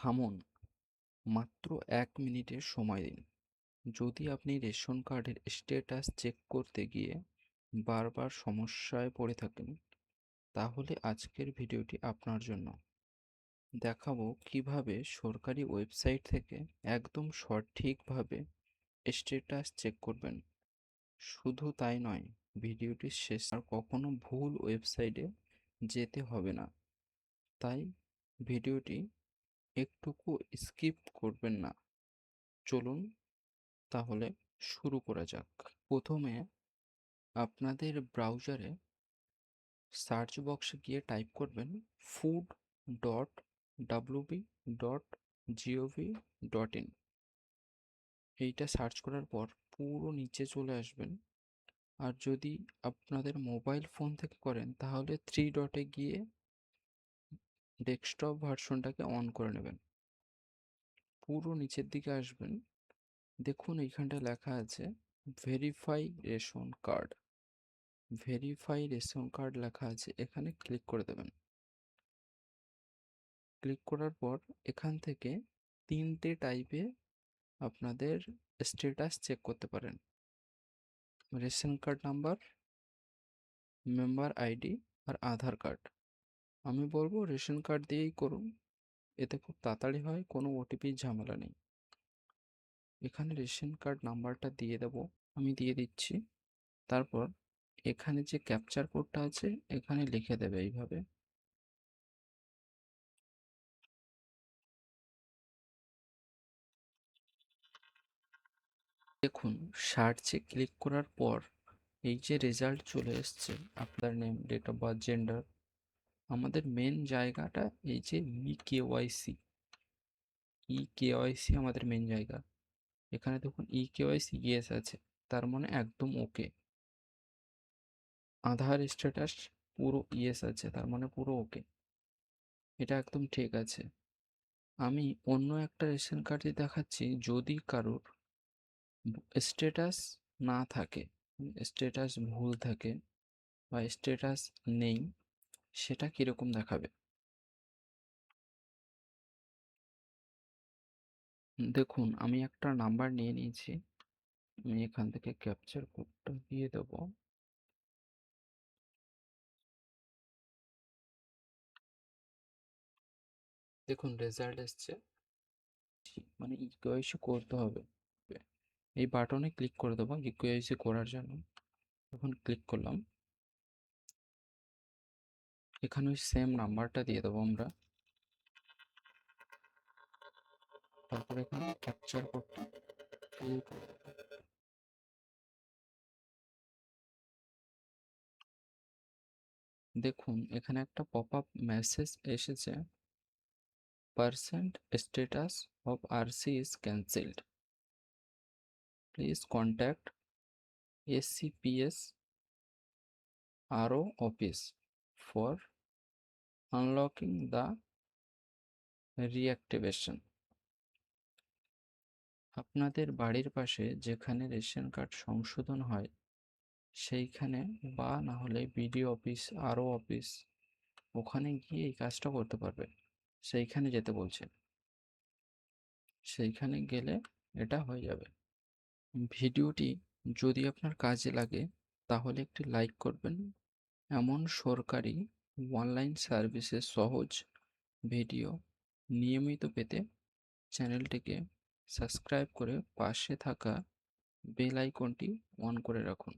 থামুন, মাত্র ১ মিনিটের সময় দিন। যদি আপনি রেশন কার্ডের স্ট্যাটাস চেক করতে গিয়ে বারবার সমস্যায় পড়ে থাকেন, তাহলে আজকের ভিডিওটি আপনার জন্য। দেখাবো কিভাবে সরকারি ওয়েবসাইট থেকে একদম সঠিকভাবে স্ট্যাটাস চেক করবেন। শুধু তাই নয়, ভিডিওটির শেষ আর কখনো ভুল ওয়েবসাইটে যেতে হবে না। তাই ভিডিওটি একটুকু স্কিপ করবেন না। চলুন তাহলে শুরু করা যাক। প্রথমে আপনাদের ব্রাউজারে সার্চ বক্সে গিয়ে টাইপ করবেন food.wb.gov.in। এইটা সার্চ করার পর পুরো নিচে চলে আসবেন। আর যদি আপনাদের মোবাইল ফোন থেকে করেন তাহলে থ্রি ডটে গিয়ে ডেস্কটপ ভার্সনটাকে অন করে নেবেন। পুরো নিচের দিকে আসবেন, দেখুন এইখানটায় লেখা আছে verify ration card. Verify ration card লেখা আছে, এখানে ক্লিক করে দেবেন। ক্লিক করার পর এখান থেকে ৩টে টাইপে আপনাদের স্ট্যাটাস চেক করতে পারেন: ration card number, member ID আর আধার কার্ড। আমি বলবো রেশন কার্ড দিয়েই করুন, এতে খুব তাড়াতাড়ি হয়, কোনো ওটিপির ঝামেলা নেই। এখানে রেশন কার্ড নাম্বারটা দিয়ে দেব, আমি দিয়ে দিচ্ছি। তারপর এখানে যে ক্যাপচার কোডটা আছে এখানে লিখে দেবে এইভাবে। দেখুন সার্চে ক্লিক করার পর এই যে রেজাল্ট চলে এসছে, আপনার name, date of birth, gender. আমাদের মেন জায়গাটা এই যে ই কেওয়াইসি আমাদের মেন জায়গা। এখানে দেখুন ই কেওয়াইসি ইয়েস আছে, তার মানে একদম ওকে। আধার স্ট্যাটাস পুরো ইয়েস আছে, তার মানে পুরো ওকে, এটা একদম ঠিক আছে। আমি অন্য একটা রেশন কার্ড দিয়ে দেখাচ্ছি, যদি কারোর স্ট্যাটাস না থাকে, স্ট্যাটাস ভুল থাকে বা স্ট্যাটাস নেই, সেটা কিরকম দেখাবে। দেখুন আমি একটা নাম্বার নিয়ে নিয়েছি, আমি এখান থেকে ক্যাপচার কোডটা দিয়ে দেব। দেখুন রেজাল্ট এসছে, মানে ইকেওয়াইসি করতে হবে। এই বাটনে ক্লিক করে দেবো ইকেওয়াইসি করার জন্য। এখন ক্লিক করলাম, এখানে ওই সেম নাম্বারটা দিয়ে দেবো আমরা। তারপর এখানে ক্যাপচার কোডটা fill করে দেবো। দেখুন এখানে একটা পপ আপ মেসেজ এসেছে, percent status of RC is cancelled, please contact SCPS আরও office for unlocking the reactivation. আপনাদের বাড়ির পাশে যেখানে রেশন কার্ড সংশোধন হয় সেইখানে, বা না হলে বিডিও অফিস, আরও অফিস, ওখানে গিয়ে এই কাজটা করতে পারবে। সেইখানে যেতে বলছে, সেইখানে গেলে এটা হয়ে যাবে। ভিডিওটি যদি আপনার কাজে লাগে তাহলে একটি লাইক করবেন। এমন সরকারি অনলাইন সার্ভিসের সহজ ভিডিও নিয়মিত পেতে চ্যানেলটিকে সাবস্ক্রাইব করে পাশে থাকা বেল আইকনটি অন করে রাখুন।